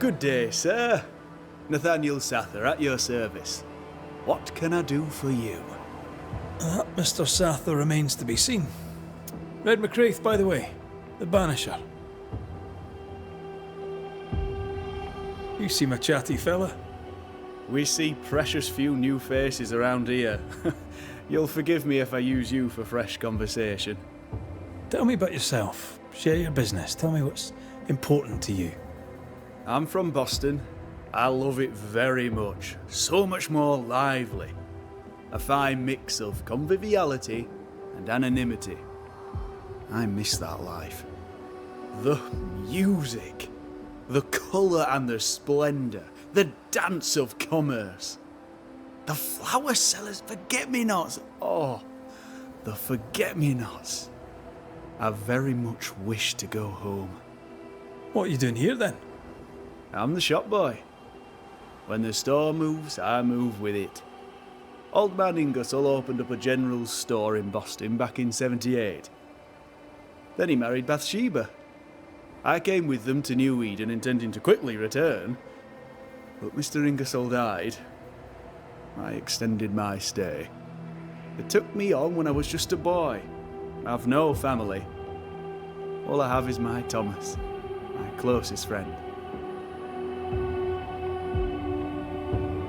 Good day, sir. Nathaniel Sather at your service. What can I do for you? Mr. Sather remains to be seen. Red McCraith, by the way, the Banisher. You seem a chatty fella. We see precious few new faces around here. You'll forgive me if I use you for fresh conversation. Tell me about yourself. Share your business. Tell me what's important to you. I'm from Boston. I love it very much. So much more lively. A fine mix of conviviality and anonymity. I miss that life. The music, the colour and the splendour, the dance of commerce. The flower sellers' forget-me-nots. Oh, the forget-me-nots. I very much wish to go home. What are you doing here then? I'm the shop boy. When the store moves, I move with it. Old man Ingersoll opened up a general store in Boston back in '78. Then he married Bathsheba. I came with them to New Eden intending to quickly return, but Mr. Ingersoll died. I extended my stay. They took me on when I was just a boy. I've no family. All I have is my Thomas, my closest friend.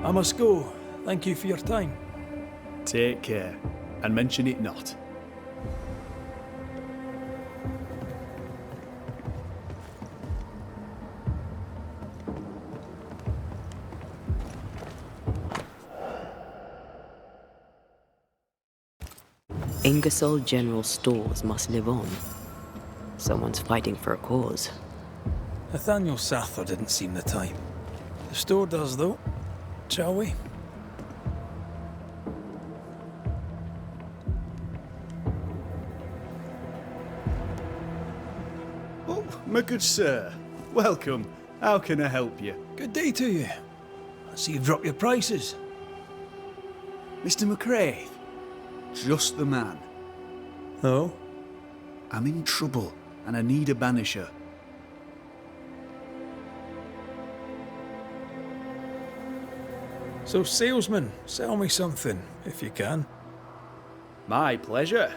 I must go. Thank you for your time. Take care, and mention it not. Ingersoll General Stores must live on. Someone's fighting for a cause. Nathaniel Sather didn't seem the time. The store does, though. Shall we? Oh, my good sir. Welcome. How can I help you? Good day to you. I see you've dropped your prices. Mr. McCraith. Just the man. Oh? I'm in trouble, and I need a banisher. So, salesman, sell me something, if you can. My pleasure.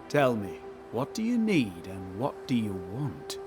Tell me, what do you need and what do you want?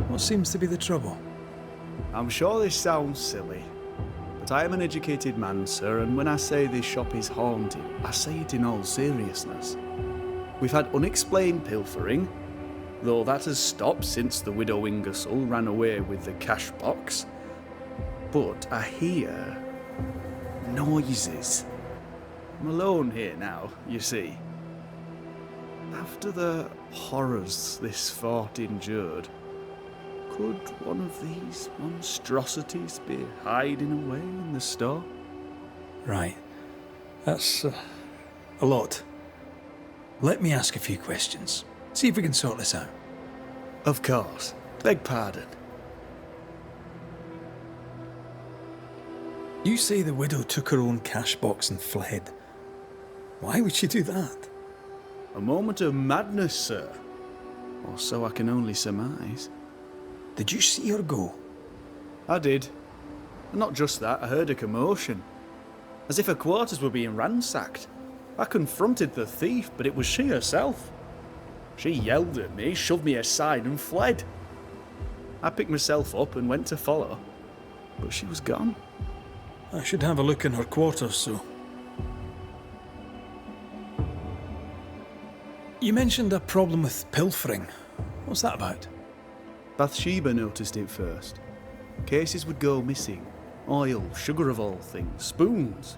What seems to be the trouble? I'm sure this sounds silly, but I am an educated man, sir, and when I say this shop is haunted, I say it in all seriousness. We've had unexplained pilfering, though that has stopped since the widow Ingersoll ran away with the cash box. But I hear noises. I'm alone here now, you see. After the horrors this fort endured, could one of these monstrosities be hiding away in the store? Right. That's a lot. Let me ask a few questions. See if we can sort this out. Of course. Beg pardon. You say the widow took her own cash box and fled. Why would she do that? A moment of madness, sir. Or so I can only surmise. Did you see her go? I did. And not just that, I heard a commotion. As if her quarters were being ransacked. I confronted the thief, but it was she herself. She yelled at me, shoved me aside and fled. I picked myself up and went to follow, but she was gone. I should have a look in her quarters, so. You mentioned a problem with pilfering. What's that about? Bathsheba noticed it first. Cases would go missing. Oil, sugar of all things, spoons.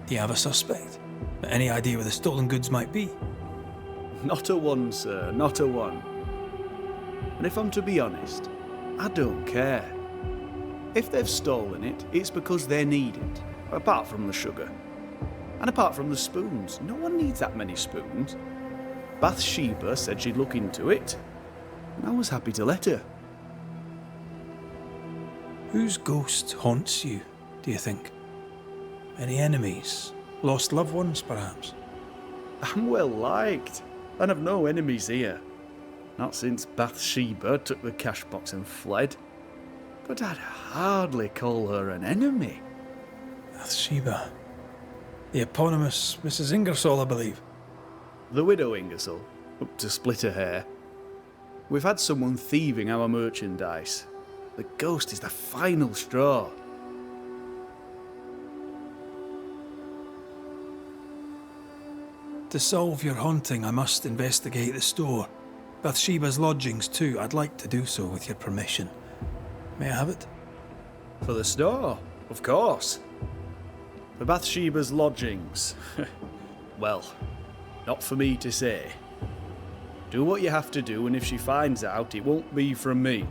Do you have a suspect? Any idea where the stolen goods might be? Not a one, sir, not a one. And if I'm to be honest, I don't care. If they've stolen it, it's because they need it, apart from the sugar. And apart from the spoons, no one needs that many spoons. Bathsheba said she'd look into it, and I was happy to let her. Whose ghost haunts you, do you think? Any enemies? Lost loved ones, perhaps? I'm well liked, and I've no enemies here. Not since Bathsheba took the cash box and fled. But I'd hardly call her an enemy. Bathsheba. The eponymous Mrs. Ingersoll, I believe. The widow Ingersoll, up to split her hair. We've had someone thieving our merchandise. The ghost is the final straw. To solve your haunting, I must investigate the store. Bathsheba's lodgings too. I'd like to do so with your permission. May I have it? For the store, of course. For Bathsheba's lodgings. Well, not for me to say. Do what you have to do, and if she finds out, it won't be from me.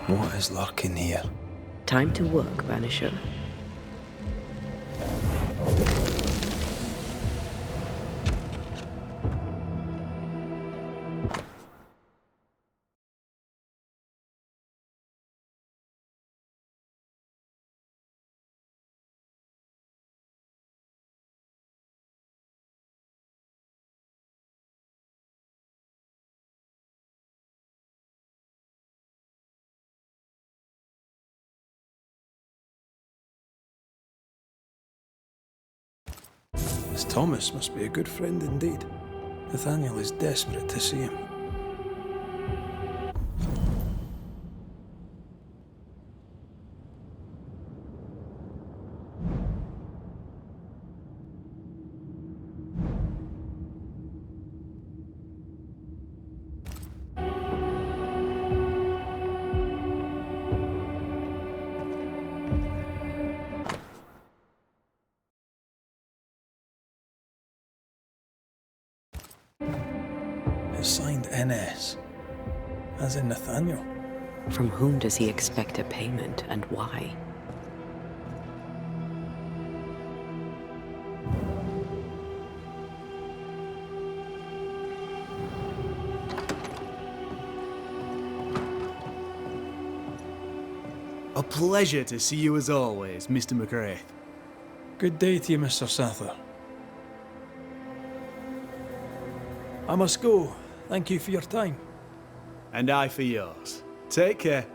What is lurking here? Time to work, Banisher. This Thomas must be a good friend indeed. Nathaniel is desperate to see him. It's signed NS, as in Nathaniel. From whom does he expect a payment, and why? A pleasure to see you as always, Mr. McRae. Good day to you, Mr. Sather. I must go. Thank you for your time. And I for yours. Take care.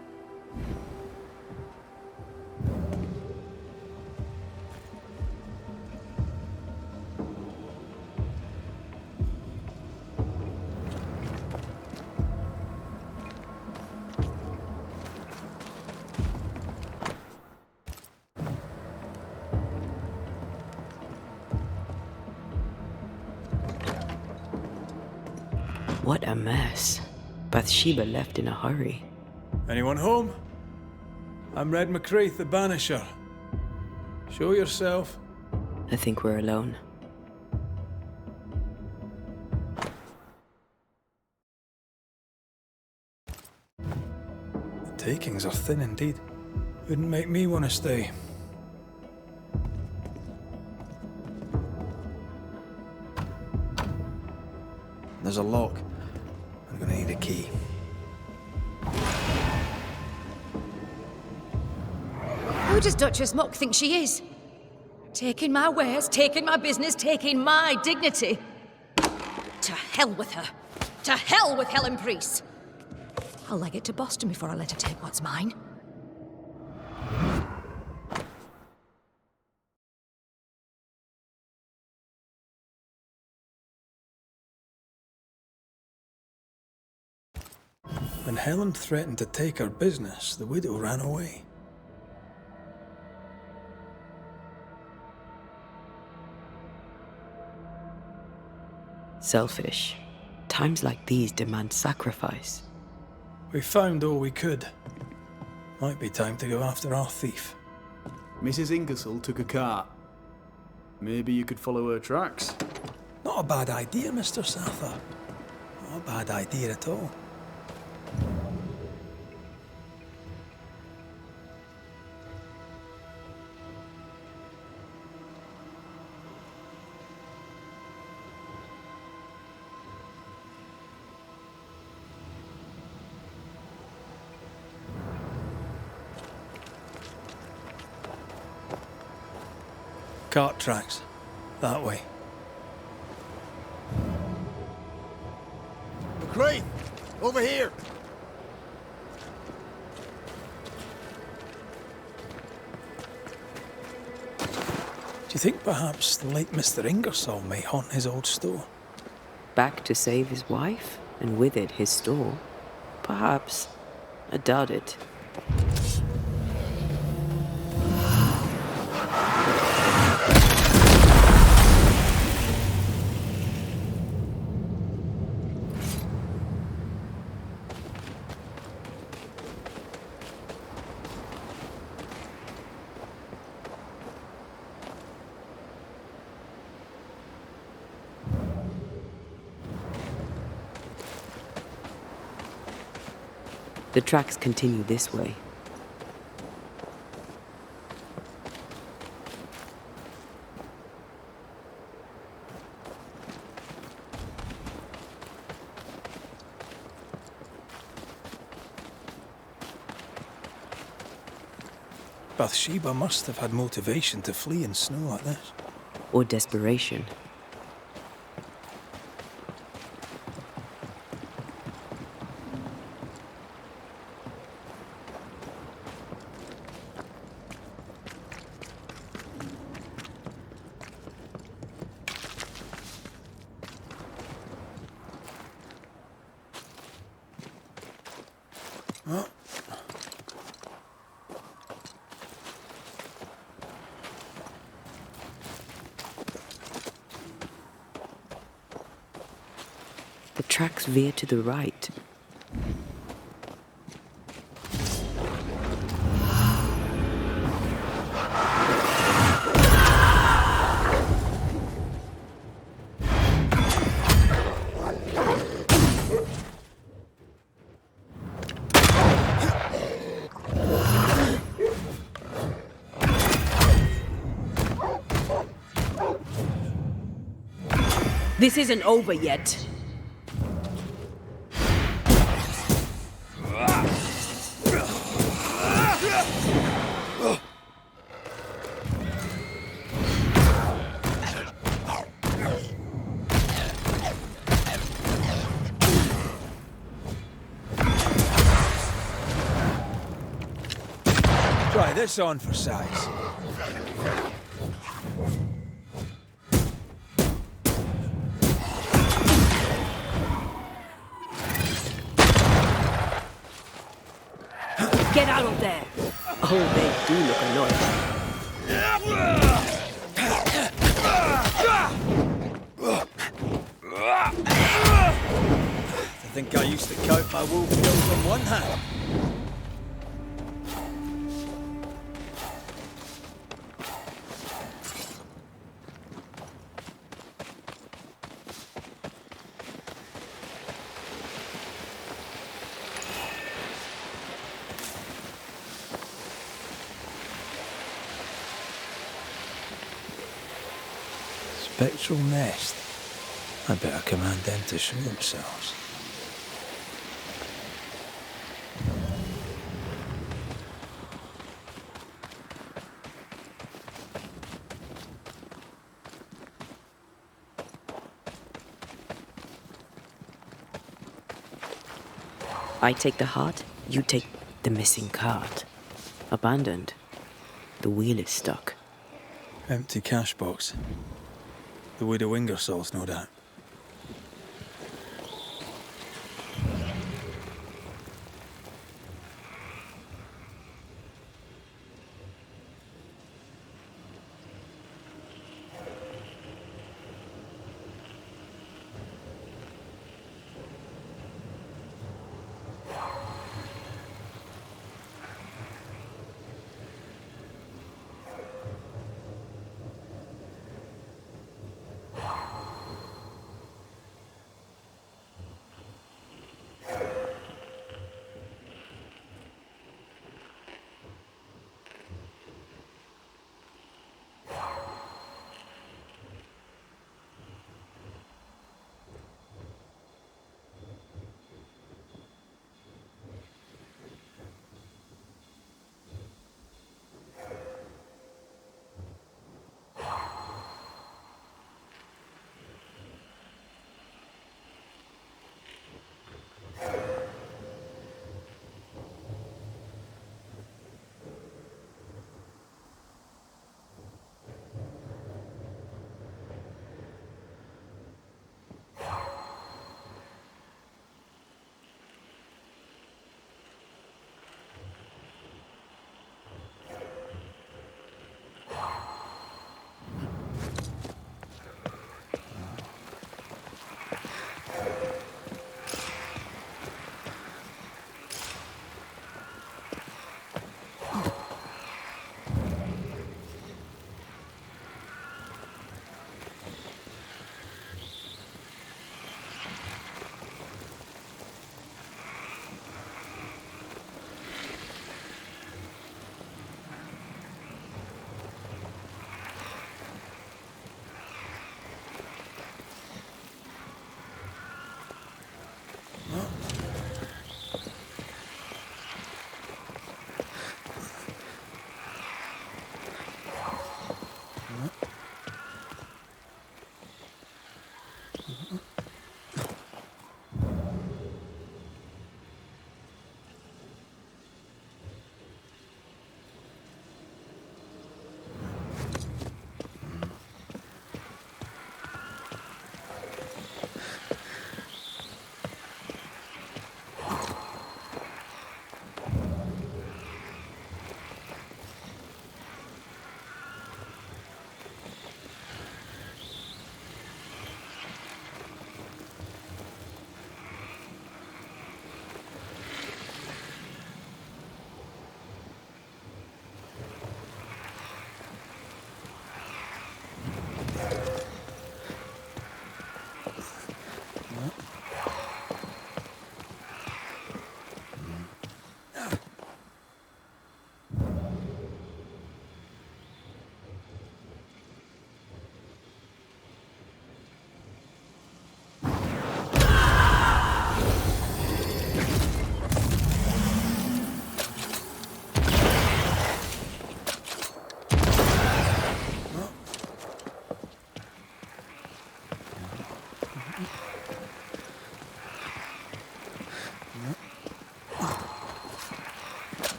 What a mess. Bathsheba left in a hurry. Anyone home? I'm Red McRaith, the Banisher. Show yourself. I think we're alone. The takings are thin indeed. Wouldn't make me want to stay. There's a lock. I'm gonna need a key. Who does Duchess Mock think she is? Taking my wares, taking my business, taking my dignity. To hell with her. To hell with Helen Priest. I'll leg it to Boston before I let her take what's mine. When Helen threatened to take her business, the widow ran away. Selfish. Times like these demand sacrifice. We found all we could. Might be time to go after our thief. Mrs. Ingersoll took a cart. Maybe you could follow her tracks. Not a bad idea, Mr. Sather. Not a bad idea at all. Cart tracks. That way. Raith! Over here! Do you think perhaps the late Mr. Ingersoll may haunt his old store? Back to save his wife, and with it his store? Perhaps. I doubt it. The tracks continue this way. Bathsheba must have had motivation to flee in snow like this. Or desperation. The tracks veer to the right. This isn't over yet. Try this on for size. Get out of there! Oh, they do look annoying. I think I used to count my wolf kills on one hand. Spectral nest. I better command them to show themselves. I take the heart, you take the missing cart. Abandoned. The wheel is stuck. Empty cash box. The widow Ingersoll's, no doubt.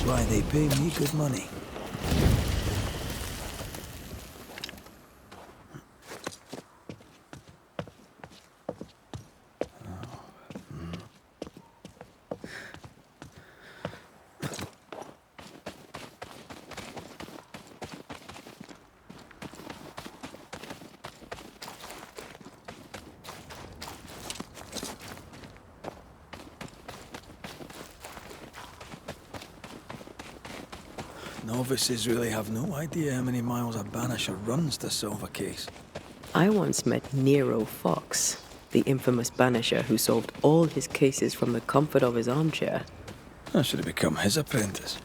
why they pay me good money. Novices really have no idea how many miles a Banisher runs to solve a case. I once met Nero Fox, the infamous Banisher who solved all his cases from the comfort of his armchair. I should have become his apprentice.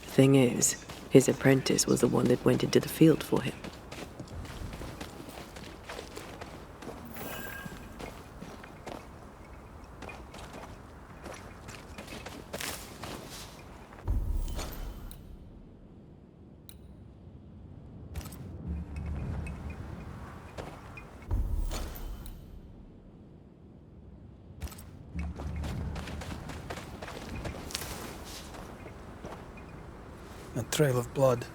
Thing is, his apprentice was the one that went into the field for him. A trail of blood.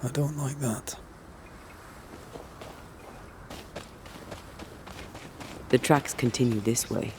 I don't like that. The tracks continue this way.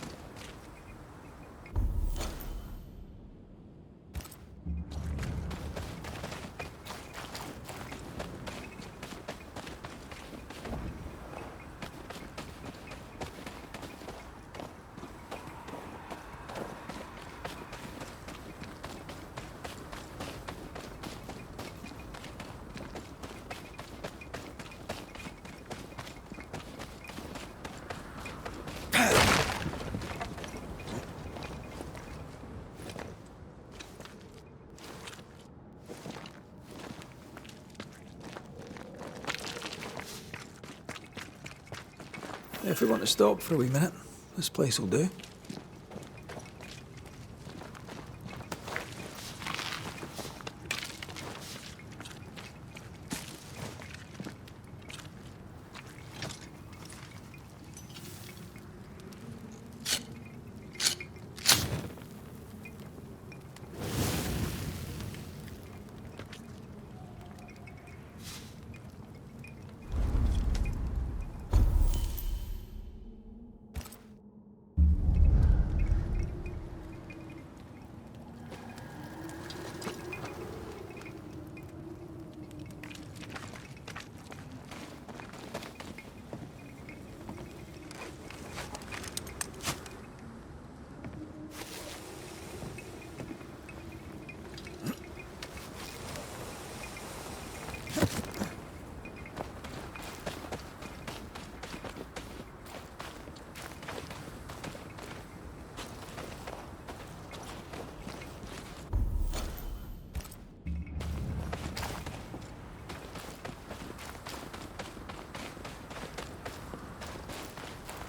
If we want to stop for a wee minute, this place will do.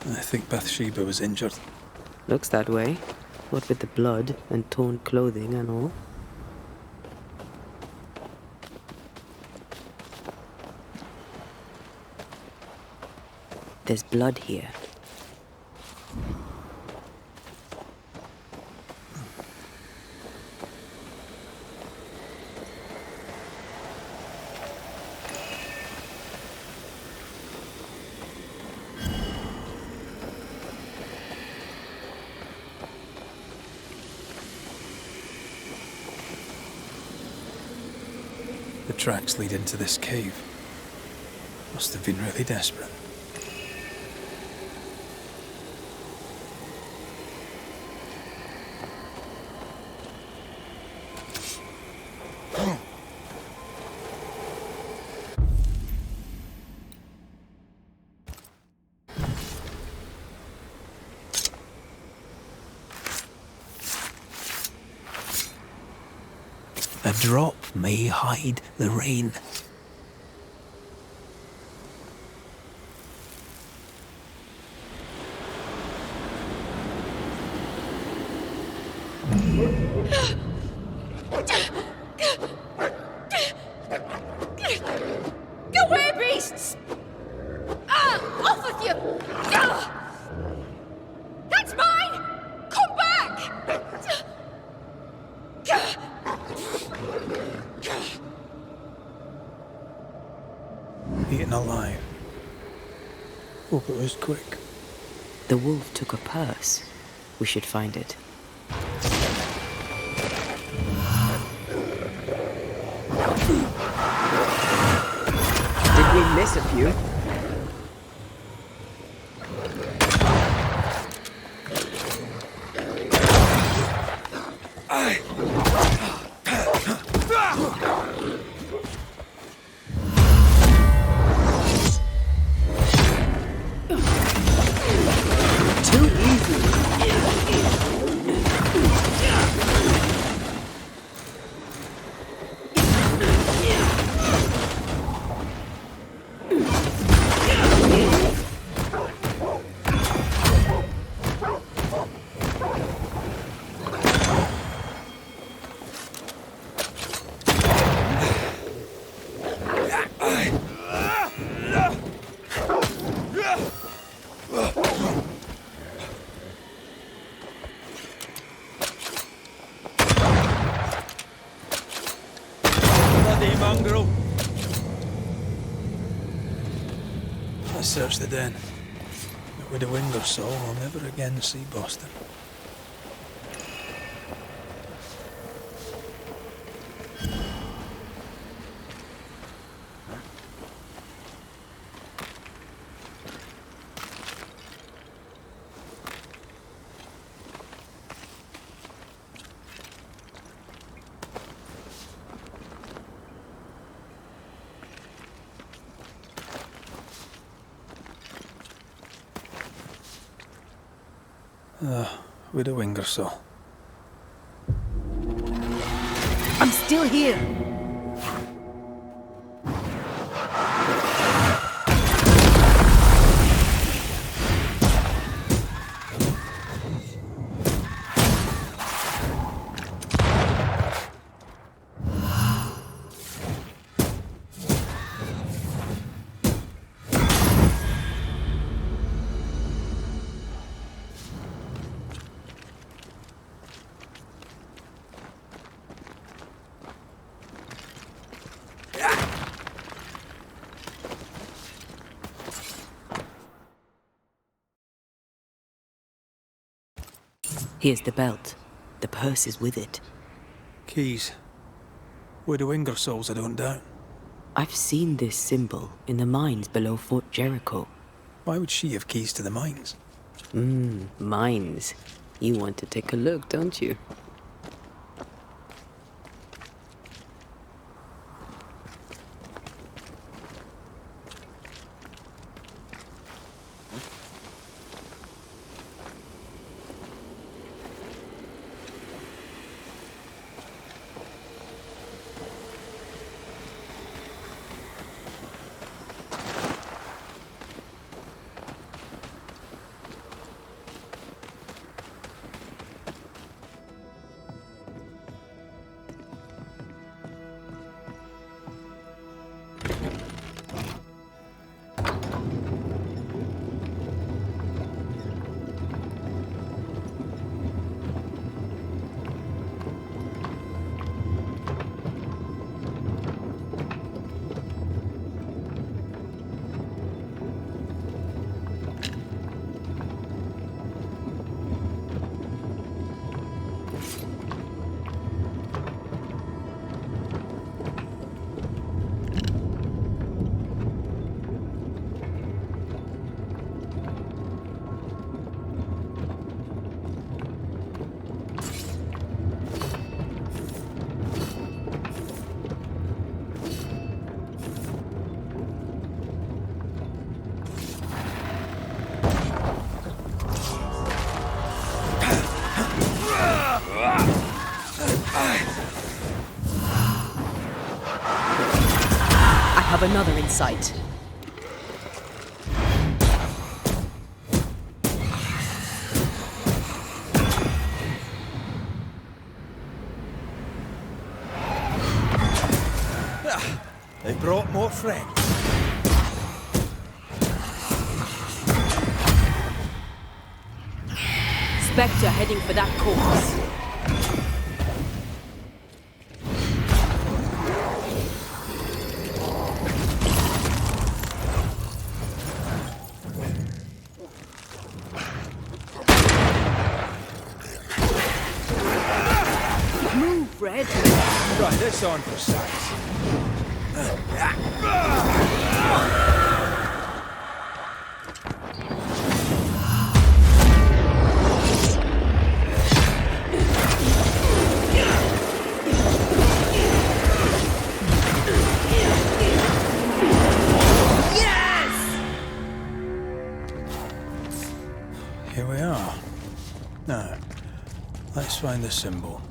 I think Bathsheba was injured. Looks that way. What with the blood and torn clothing and all. There's blood here. The tracks lead into this cave. Must have been really desperate. A drop may hide the rain. Go away, beasts! Off with you! That's mine! Come back! and alive. Hope it was quick. The wolf took a purse. We should find it. Did we miss a few? I searched the den, but with a wind or so, I'll never again see Boston. With a wing or so. I'm still here. Here's the belt. The purse is with it. Keys. With the wing or souls, I don't doubt. I've seen this symbol in the mines below Fort Jericho. Why would she have keys to the mines? Mines. You want to take a look, don't you? I have another in sight. They brought more friends. Spectre heading for that corpse. Red. Right, this on for size. Here we are. Now, let's find the symbol.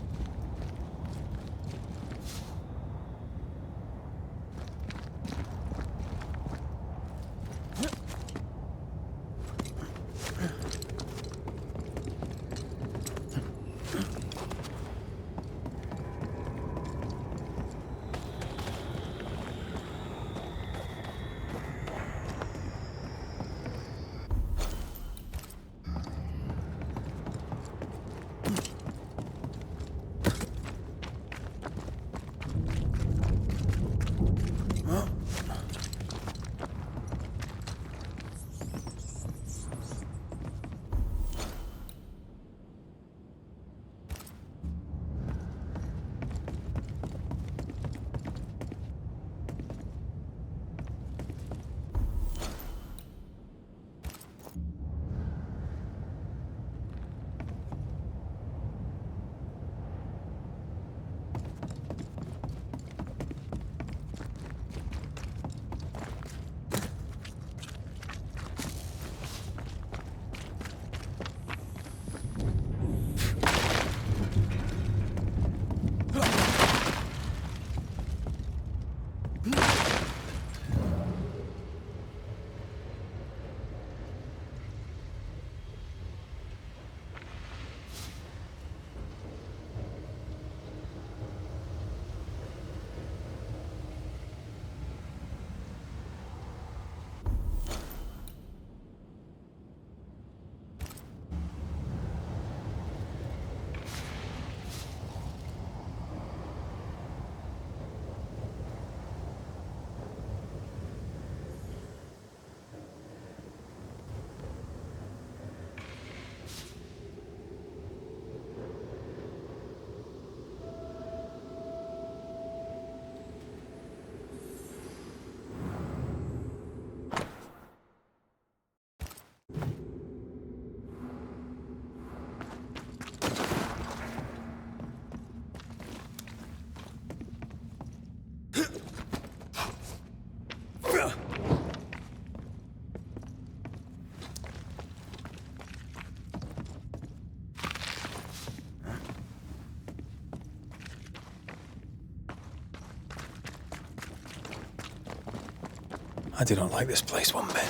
I do not like this place one bit.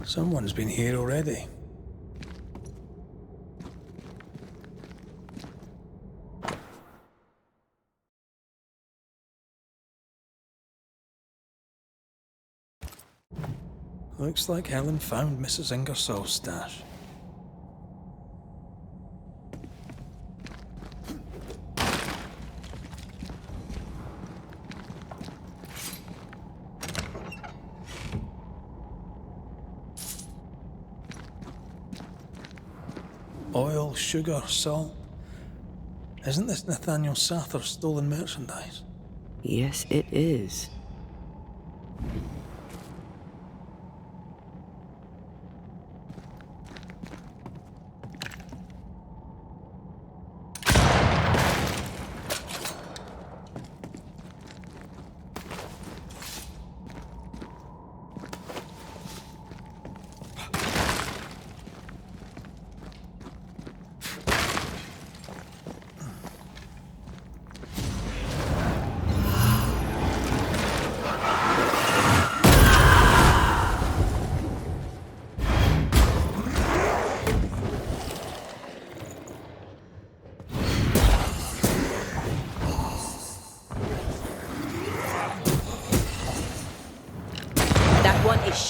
Someone's been here already. Looks like Helen found Mrs. Ingersoll's stash. Oil, sugar, salt. Isn't this Nathaniel Sather's stolen merchandise? Yes, it is.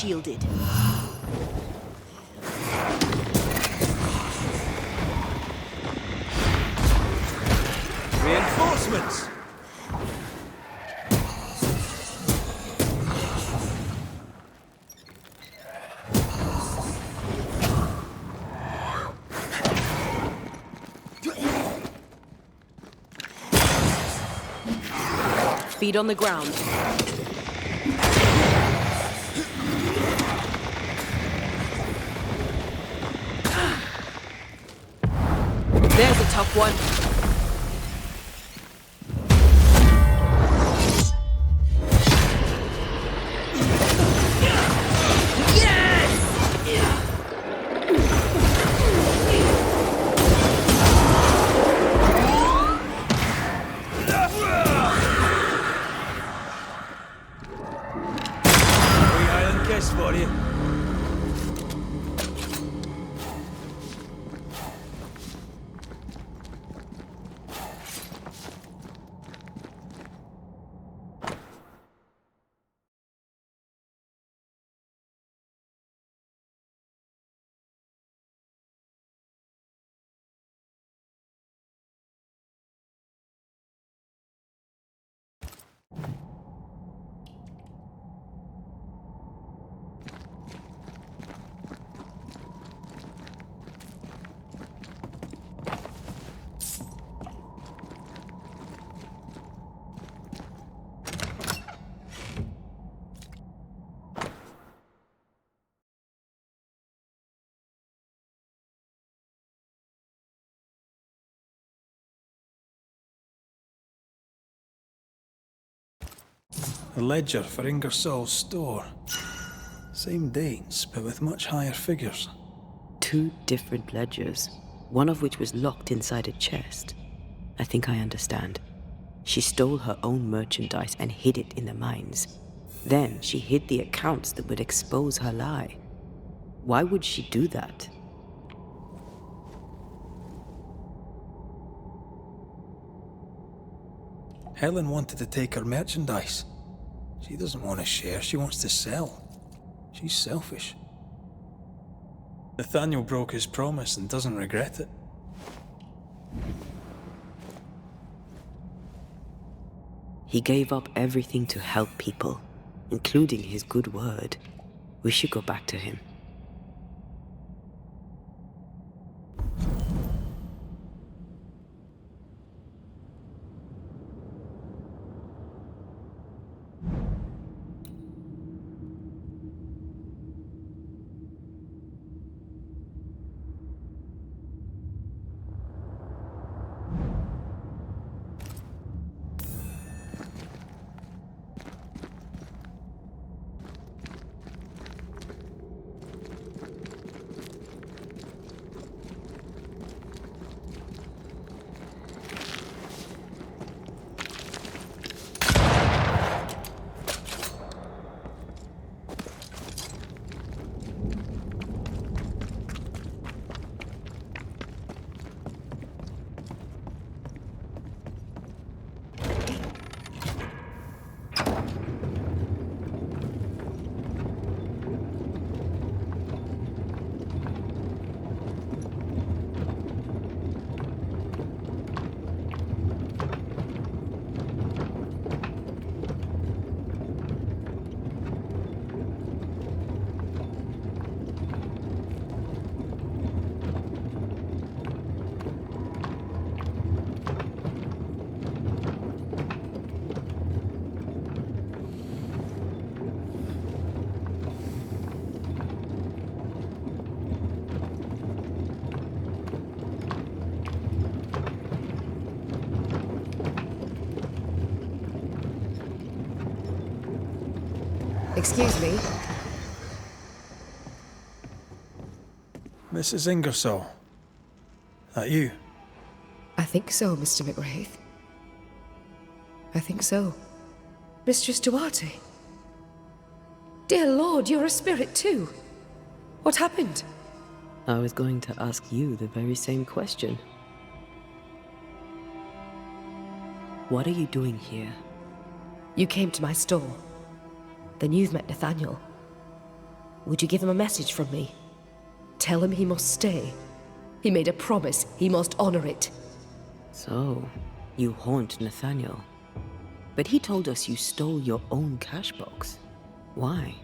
shielded. Reinforcements! Feet on the ground. There's a tough one. For you. A ledger for Ingersoll's store. Same dates, but with much higher figures. 2 different ledgers, one of which was locked inside a chest. I think I understand. She stole her own merchandise and hid it in the mines. Then she hid the accounts that would expose her lie. Why would she do that? Helen wanted to take her merchandise. She doesn't want to share, she wants to sell. She's selfish. Nathaniel broke his promise and doesn't regret it. He gave up everything to help people, including his good word. We should go back to him. Excuse me. Mrs. Ingersoll. That you? I think so, Mr. McWraith. I think so. Mistress Duarte. Dear Lord, you're a spirit too. What happened? I was going to ask you the very same question. What are you doing here? You came to my store. Then you've met Nathaniel. Would you give him a message from me? Tell him he must stay. He made a promise. He must honor it. So, you haunt Nathaniel. But he told us you stole your own cash box. Why?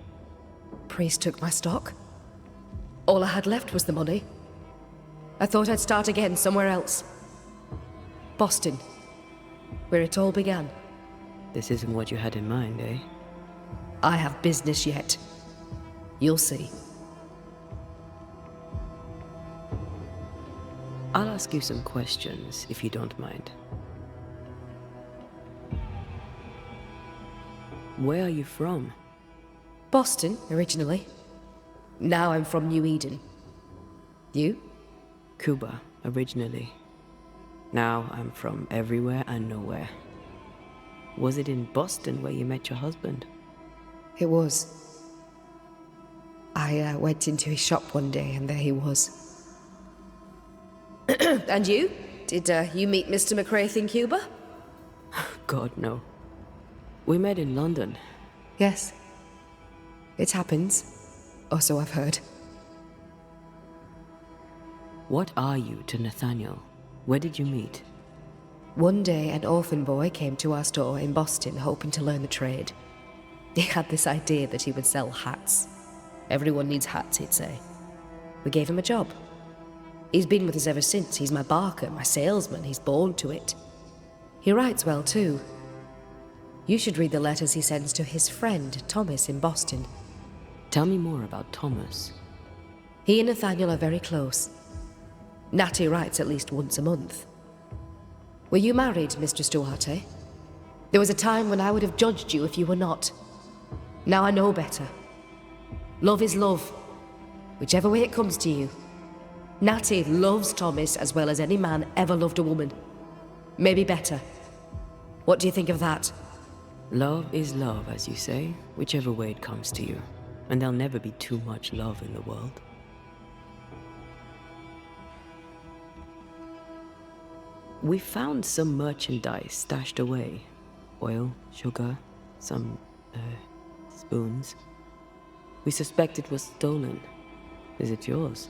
Priest took my stock. All I had left was the money. I thought I'd start again somewhere else. Boston, where it all began. This isn't what you had in mind, eh? I have business yet. You'll see. I'll ask you some questions, if you don't mind. Where are you from? Boston, originally. Now I'm from New Eden. You? Cuba, originally. Now I'm from everywhere and nowhere. Was it in Boston where you met your husband? It was. I went into his shop one day and there he was. And you? Did you meet Mr. McCraith in Cuba? God, no. We met in London. Yes. It happens. Or so I've heard. What are you to Nathaniel? Where did you meet? One day, an orphan boy came to our store in Boston hoping to learn the trade. He had this idea that he would sell hats. Everyone needs hats, he'd say. We gave him a job. He's been with us ever since. He's my barker, my salesman. He's born to it. He writes well, too. You should read the letters he sends to his friend, Thomas, in Boston. Tell me more about Thomas. He and Nathaniel are very close. Natty writes at least once a month. Were you married, Mistress Duarte? There was a time when I would have judged you if you were not. Now I know better. Love is love, whichever way it comes to you. Natty loves Thomas as well as any man ever loved a woman. Maybe better. What do you think of that? Love is love, as you say, whichever way it comes to you. And there'll never be too much love in the world. We found some merchandise stashed away. Oil, sugar, some, spoons. We suspect it was stolen. Is it yours?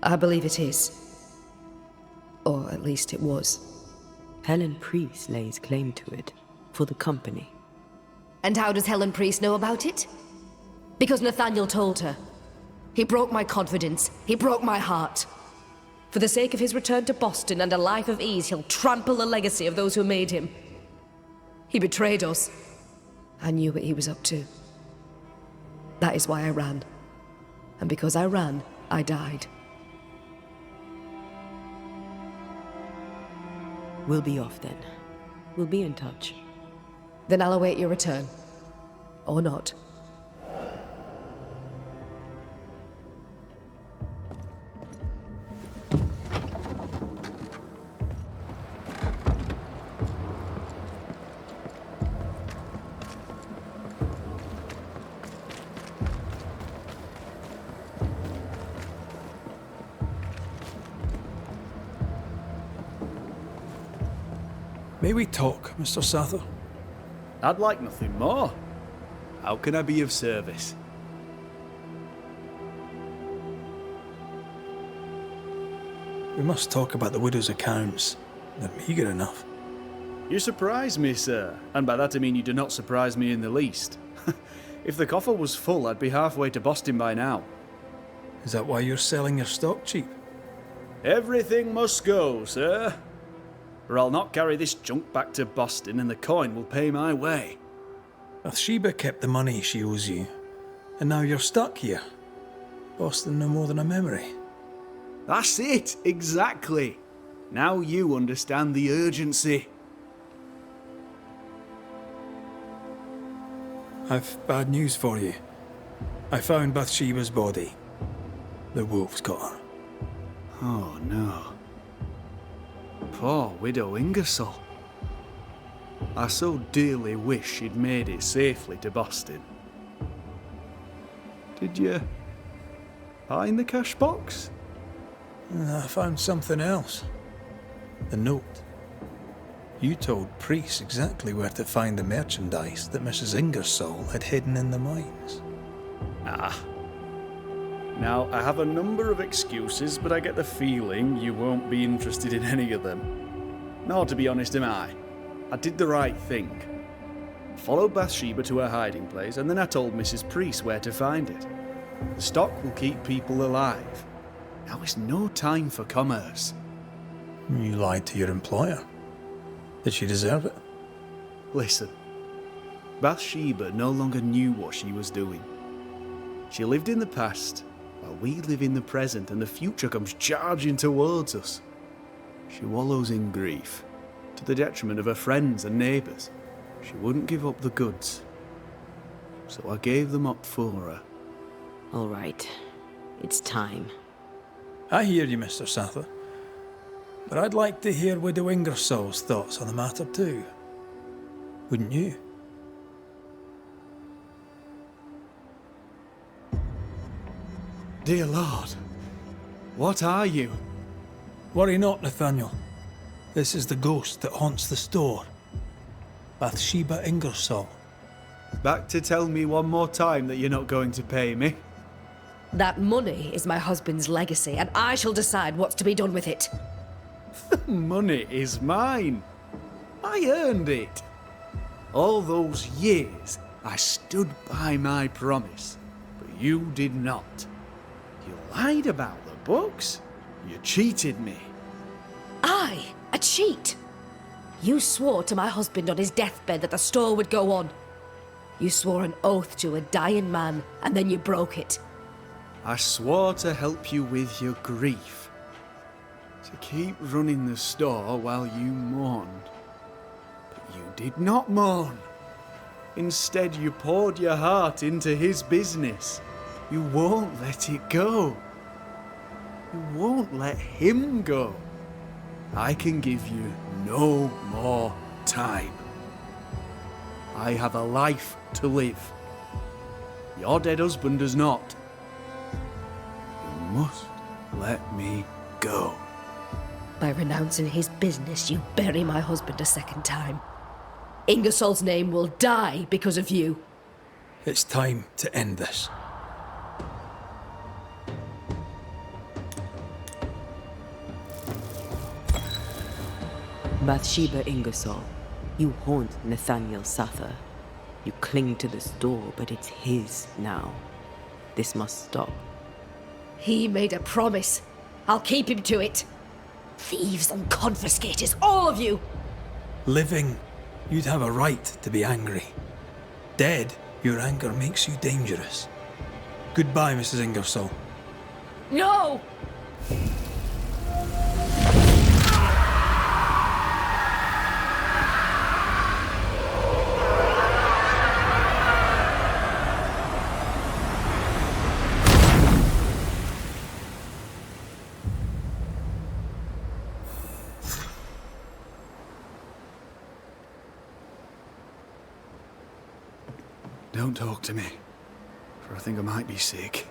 I believe it is. Or at least it was. Helen Priest lays claim to it, for the company. And how does Helen Priest know about it? Because Nathaniel told her. He broke my confidence. He broke my heart. For the sake of his return to Boston and a life of ease, he'll trample the legacy of those who made him. He betrayed us. I knew what he was up to. That is why I ran. And because I ran, I died. We'll be off then. We'll be in touch. Then I'll await your return. Or not. May we talk, Mr. Sather? I'd like nothing more. How can I be of service? We must talk about the widow's accounts. They're meagre enough. You surprise me, sir, and by that I mean you do not surprise me in the least. If the coffer was full, I'd be halfway to Boston by now. Is that why you're selling your stock cheap? Everything must go, sir. Or I'll not carry this junk back to Boston and the coin will pay my way. Bathsheba kept the money she owes you, and now you're stuck here. Boston no more than a memory. That's it, exactly. Now you understand the urgency. I've bad news for you. I found Bathsheba's body. The wolves got her. Oh no. Poor widow Ingersoll. I so dearly wish she'd made it safely to Boston. Did you find the cash box? I found something else. The note. You told Priest exactly where to find the merchandise that Mrs. Ingersoll had hidden in the mines. Ah, Now, I have a number of excuses, but I get the feeling you won't be interested in any of them. Nor, to be honest, am I. I did the right thing. Followed Bathsheba to her hiding place, and then I told Mrs. Priest where to find it. The stock will keep people alive. Now is no time for commerce. You lied to your employer. Did she deserve it? Listen, Bathsheba no longer knew what she was doing. She lived in the past, while we live in the present, and the future comes charging towards us. She wallows in grief, to the detriment of her friends and neighbours. She wouldn't give up the goods, so I gave them up for her. All right. It's time. I hear you, Mr. Sather. But I'd like to hear Widow Ingersoll's thoughts on the matter too. Wouldn't you? Dear Lord, what are you? Worry not, Nathaniel. This is the ghost that haunts the store. Bathsheba Ingersoll. Back to tell me one more time that you're not going to pay me? That money is my husband's legacy, and I shall decide what's to be done with it. Money is mine. I earned it. All those years, I stood by my promise, but you did not. You lied about the books. You cheated me. I, a cheat? You swore to my husband on his deathbed that the store would go on. You swore an oath to a dying man, and then you broke it. I swore to help you with your grief, to keep running the store while you mourned. But you did not mourn. Instead, you poured your heart into his business. You won't let it go. You won't let him go. I can give you no more time. I have a life to live. Your dead husband does not. You must let me go. By renouncing his business, you bury my husband a second time. Ingersoll's name will die because of you. It's time to end this. Bathsheba Ingersoll, you haunt Nathaniel Sather. You cling to the store, but it's his now. This must stop. He made a promise. I'll keep him to it. Thieves and confiscators, all of you! Living, you'd have a right to be angry. Dead, your anger makes you dangerous. Goodbye, Mrs. Ingersoll. No! Don't talk to me, for I think I might be sick.